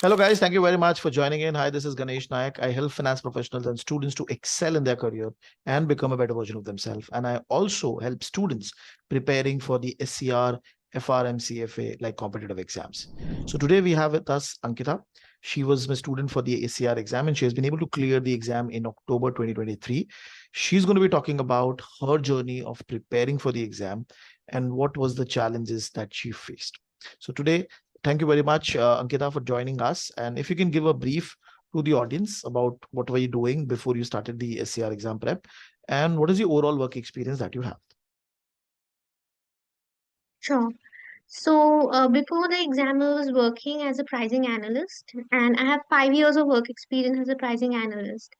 Hello, guys. Thank you very much for joining in. Hi, this is Ganesh Nayak. I help finance professionals and students to excel in their career and become a better version of themselves. And I also help students preparing for the SCR, FRMCFA, like competitive exams. So today we have with us Ankita. She was my student for the SCR exam and she has been able to clear the exam in October 2023. She's going to be talking about her journey of preparing for the exam and what was the challenges that she faced. So today, thank you very much, Ankita, for joining us. And if you can give a brief to the audience about what were you doing before you started the SCR exam prep, and what is the overall work experience that you have? Sure. So before the exam, I was working as a pricing analyst, and I have 5 years of work experience as a pricing analyst.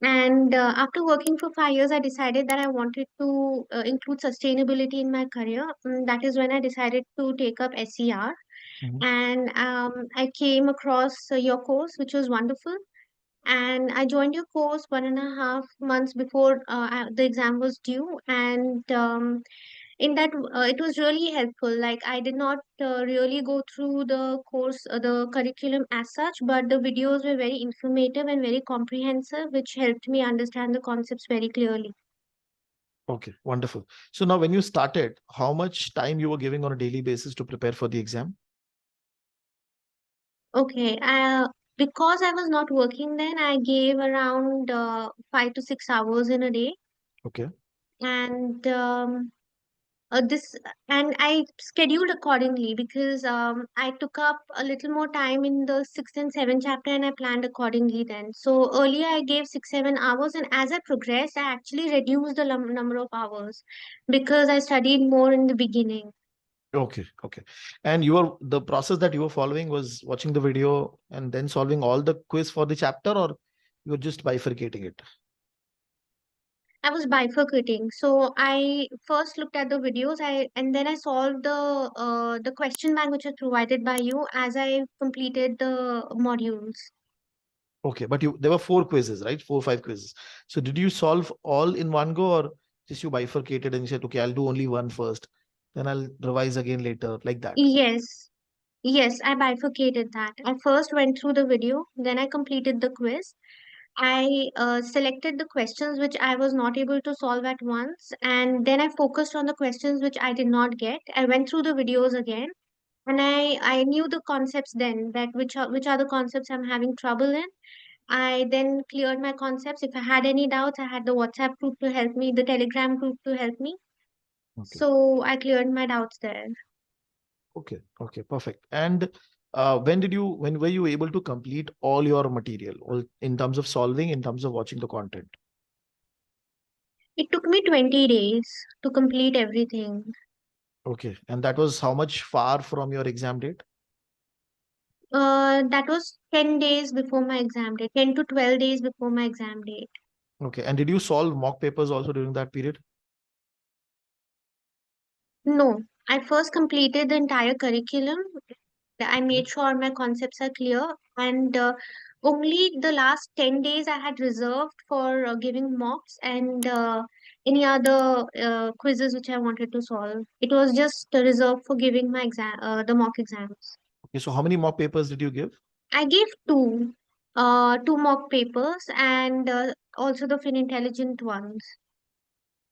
And after working for 5 years, I decided that I wanted to include sustainability in my career. That is when I decided to take up SCR. Mhm. And I came across your course, which was wonderful. And I joined your course 1.5 months before the exam was due. And in that it was really helpful. Like, I did not really go through the course, the curriculum as such, but the videos were very informative and very comprehensive, which helped me understand the concepts very clearly. Okay, wonderful. So now when you started, how much time you were giving on a daily basis to prepare for the exam? Okay, because I was not working then, I gave around 5 to 6 hours in a day. Okay. And this and I scheduled accordingly because I took up a little more time in the sixth and seventh chapter, and I planned accordingly then. So earlier I gave 6 7 hours, and as I progressed, I actually reduced the number of hours because I studied more in the beginning. Okay, okay. And the process that you were following was watching the video and then solving all the quiz for the chapter, or you were just bifurcating it? I was bifurcating. So I first looked at the videos, and then I solved the question bank which was provided by you as I completed the modules. Okay, but there were four quizzes, right? Four, five quizzes. So did you solve all in one go, or just you bifurcated and you said, okay, I'll do only one first, then I'll revise again later, like that? Yes. Yes, I bifurcated that. I first went through the video, then I completed the quiz. I selected the questions which I was not able to solve at once, and then I focused on the questions which I did not get. I went through the videos again, and I knew the concepts then, that which are the concepts I'm having trouble in. I then cleared my concepts. If I had any doubts, I had the WhatsApp group to help me, the Telegram group to help me. Okay, So I cleared my doubts there. okay, okay, perfect. And when were you able to complete all your material, all in terms of solving, in terms of watching the content? It took me 20 days to complete everything. Okay, and that was how much far from your exam date? That was 10 days before my exam date, 10 to 12 days before my exam date. Okay, and did you solve mock papers also during that period? No, I first completed the entire curriculum. I Okay. made sure my concepts are clear, and only the last 10 days I had reserved for giving mocks and any other quizzes which I wanted to solve. It was just reserved for giving my the mock exams. Okay, so how many mock papers did you give? I gave two mock papers, and also the Fintelligent ones.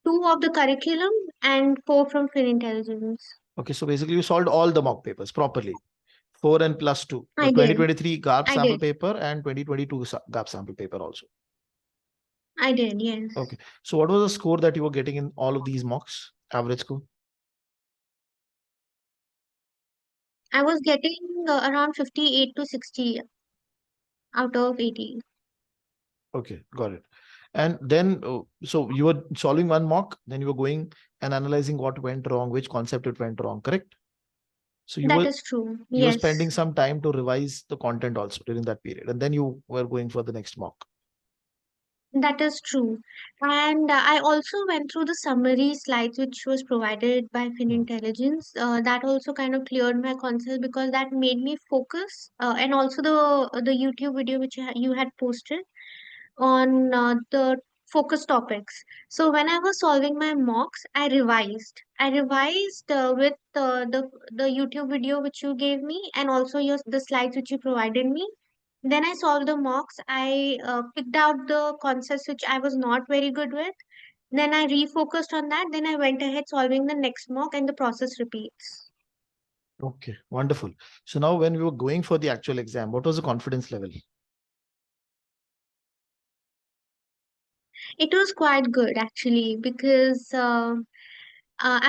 Two of the curriculum and four from Fintelligence. Okay, so basically you solved all the mock papers properly. 4 and plus 2. The I did. 2023 GARP I sample did. paper and 2022 GARP sample paper also. I did. Yes. Okay. So what was the score that you were getting in all of these mocks? Average score? I was getting around 58 to 60 out of 80. Okay, got it. And then, so you were solving one mock, then you were going and analyzing what went wrong, which concept it went wrong, correct? So That is true. you were Yes. spending some time to revise the content also during that period, and then you were going for the next mock. That is true. And I also went through the summary slides which was provided by Hmm. Fintelligence. That also kind of cleared my concerns because that made me focus. And also the YouTube video which you had posted on the focus topics. So when I was solving my mocks, I revised. I revised with the YouTube video which you gave me, and also the slides which you provided me. Then I solved the mocks. I picked out the concepts which I was not very good with. Then I refocused on that. Then I went ahead solving the next mock, and the process repeats. Okay, wonderful. So now when we were going for the actual exam, what was the confidence level? It was quite good actually because I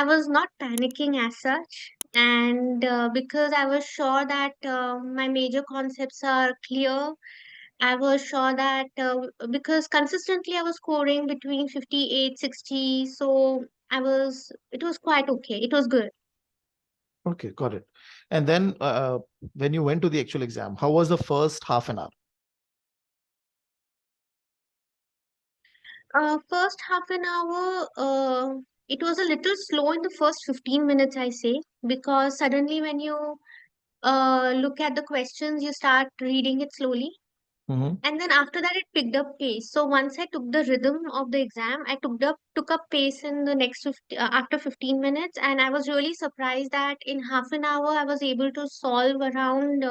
was not panicking as such, and because I was sure that my major concepts are clear. I was sure that because consistently I was scoring between 58, 60, so it was quite okay. It was good. Okay, got it. And then when you went to the actual exam, how was the first half an hour? First half an hour, it was a little slow in the first 15 minutes, I say, because suddenly when you look at the questions, you start reading it slowly. Mhm. And then after that, it picked up pace. So once I took the rhythm of the exam, I took up pace in the next after 15 minutes, and I was really surprised that in half an hour I was able to solve around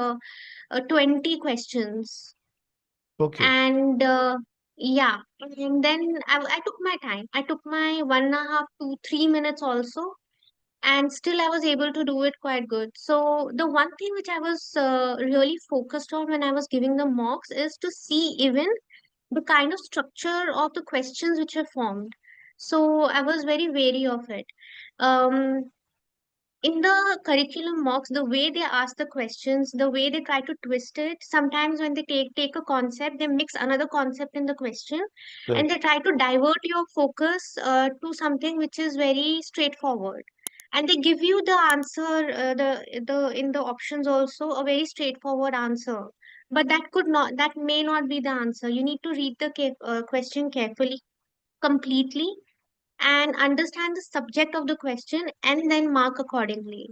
20 questions. Okay, And yeah, and then I took my time. I took my 1.5 to 3 minutes also, and still I was able to do it quite good. So the one thing which I was really focused on when I was giving the mocks is to see even the kind of structure of the questions which are formed. So I was very wary of it. Um, in the curriculum mocks, the way they ask the questions, the way they try to twist it, sometimes when they take a concept, they mix another concept in the question, and right. they try to divert your focus to something which is very straightforward. And they give you the answer, the in the options also a very straightforward answer. But that may not be the answer. You need to read the question carefully, completely, and understand the subject of the question and then mark accordingly.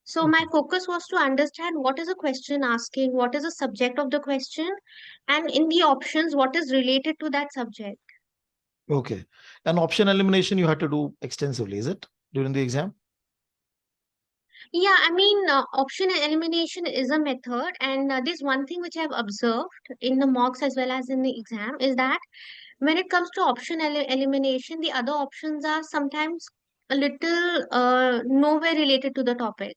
So my Okay, focus was to understand what is the question asking, what is the subject of the question, and in the options, what is related to that subject. okay. And option elimination you had to do extensively, is it, during the exam? Yeah, I mean, option elimination is a method, and there's one thing which I've observed in the mocks as well as in the exam is that when it comes to option elimination, the other options are sometimes a little nowhere related to the topic.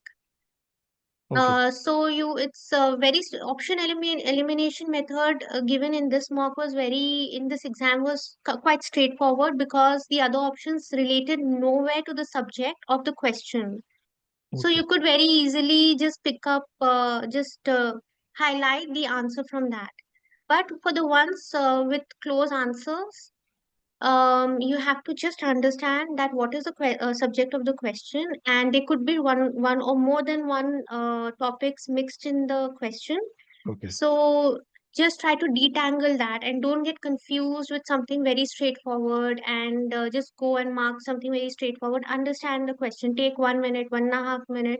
Okay, It's a option elimination method given in this mock was in this exam was quite straightforward because the other options related nowhere to the subject of the question. So okay, you could very easily just pick up, highlight the answer from that. But for the ones with close answers, you have to just understand that what is the subject of the question, and there could be one or more than one topics mixed in the question. okay. So just try to detangle that and don't get confused with something very straightforward, and just go and mark something very straightforward. Understand the question, take 1 minute, 1.5 minute,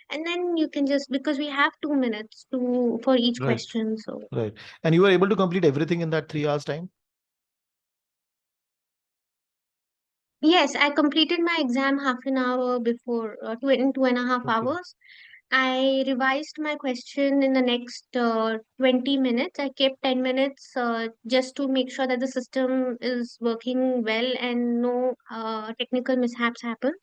and then you can just, because we have 2 minutes to for each Right, question. So right. And you were able to complete everything in that 3 hours time? yes, I completed my exam half an hour before, in 2.5 Okay, hours. I revised my question in the next 20 minutes. I kept 10 minutes just to make sure that the system is working well and no technical mishaps happen.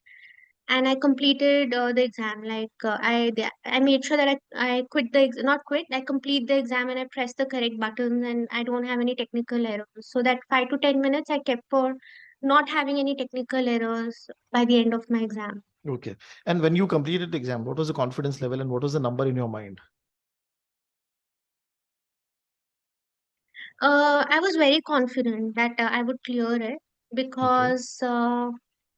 And I completed the exam. I made sure that I quit not quit, I complete the exam and I press the correct buttons and I don't have any technical errors. So that 5 to 10 minutes I kept for not having any technical errors by the end of my exam. okay. And when you completed the exam, what was the confidence level and what was the number in your mind? I was very confident that I would clear it Okay, because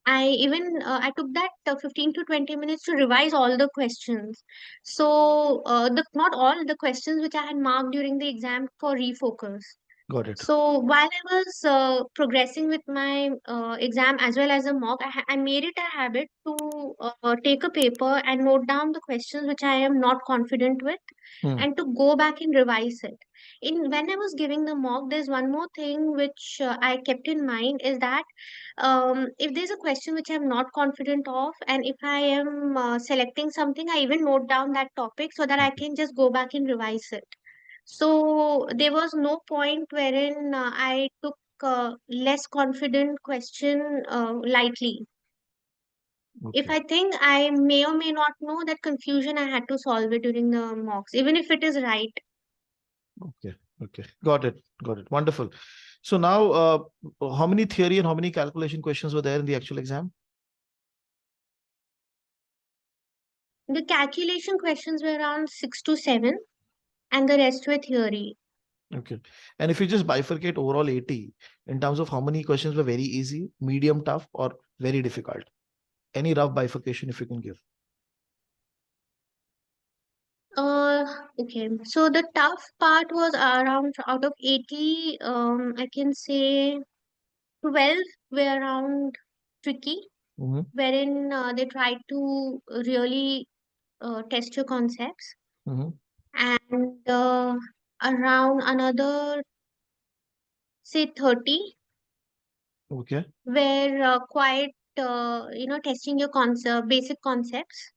I took that 15 to 20 minutes to revise all the questions. So the not all the questions which I had marked during the exam for refocus. Got it. So while I was progressing with my exam as well as a mock, I made it a habit to take a paper and note down the questions which I am not confident with, Hmm. and to go back and revise it. In when I was giving the mock, there's one more thing which I kept in mind, is that if there's a question which I'm not confident of, and if I am selecting something, I even note down that topic so that I Okay. can just go back and revise it. So there was no point wherein I took less confident question lightly. If Okay. I think I may or may not know that confusion, I had to solve it during the mocks, even if it is right. Okay. Okay. Got it. Got it. Wonderful. So now, how many theory and how many calculation questions were there in the actual exam? The calculation questions were around 6 to 7, and the rest were theory. Okay. And if you just bifurcate overall 80 in terms of how many questions were very easy, medium tough, or very difficult? Any rough bifurcation if you can give? Uh, okay. So the tough part was around, out of 80, I can say 12 were around tricky, Mm-hmm. wherein they try to really test your concepts, Mm-hmm. and around another, say, 30 Okay. were quite testing your basic concepts,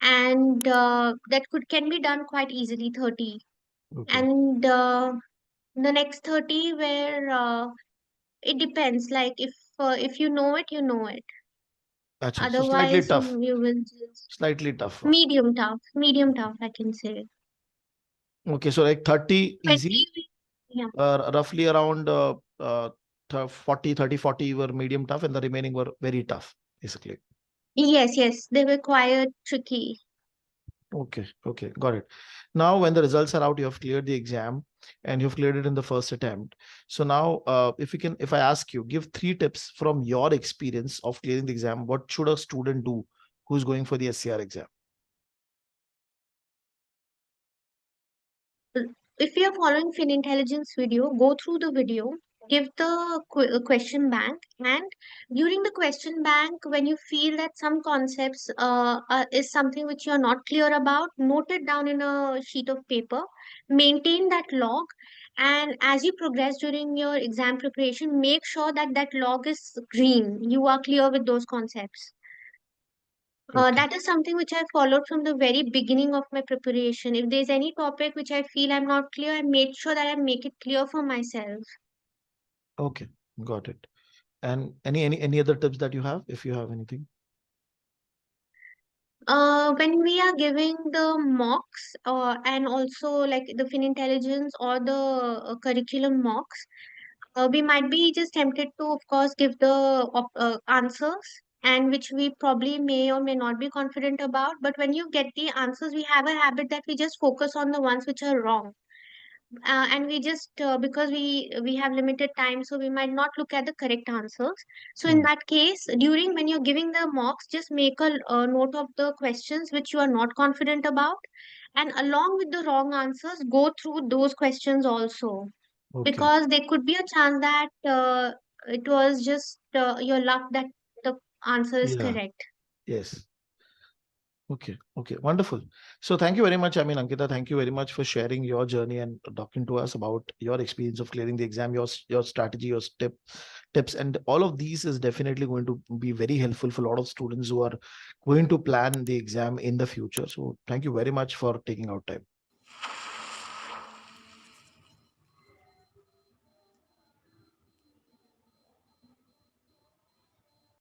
and that could can be done quite easily, 30. Okay. And the next 30 were, it depends, like if you know it, you know it. Acha. So slightly Otherwise tough. you will just Slightly tough. medium tough, I can say. Okay. So like 30 easy, 20, yeah. roughly around 40, 30, 40 were medium tough, and the remaining were very tough, basically. Yes, they were quite tricky. Okay, okay, got it. Now, when the results are out, you have cleared the exam and you've cleared it in the first attempt. So now, if I ask you, give 3 tips from your experience of clearing the exam, what should a student do who's going for the SCR exam? If you are following Fintelligents video, go through the video, give the question bank, and during the question bank, when you feel that some concepts is something which you are not clear about, note it down in a sheet of paper, maintain that log, and as you progress during your exam preparation, make sure that that log is green. You are clear with those concepts. Okay, That is something which I followed from the very beginning of my preparation. If there's any topic which I feel I'm not clear, I made sure that I make it clear for myself. okay, got it. And any other tips that you have, if you have anything? When we are giving the mocks, and also like the Fintelligence or the curriculum mocks, we might be just tempted to, of course, give the answers, and which we probably may or may not be confident about. But when you get the answers, we have a habit that we just focus on the ones which are wrong, and we just because we have limited time, so we might not look at the correct answers. So in Hmm. that case, during when you're giving the mocks, just make a note of the questions which you are not confident about, and along with the wrong answers, go through those questions also, Okay. because there could be a chance that it was just your luck that the answer is Yeah. correct. Yes. Okay, okay, wonderful. So thank you very much. I mean, Ankita, thank you very much for sharing your journey and talking to us about your experience of clearing the exam, your strategy, your tips, and all of these is definitely going to be very helpful for a lot of students who are going to plan the exam in the future. So thank you very much for taking out time.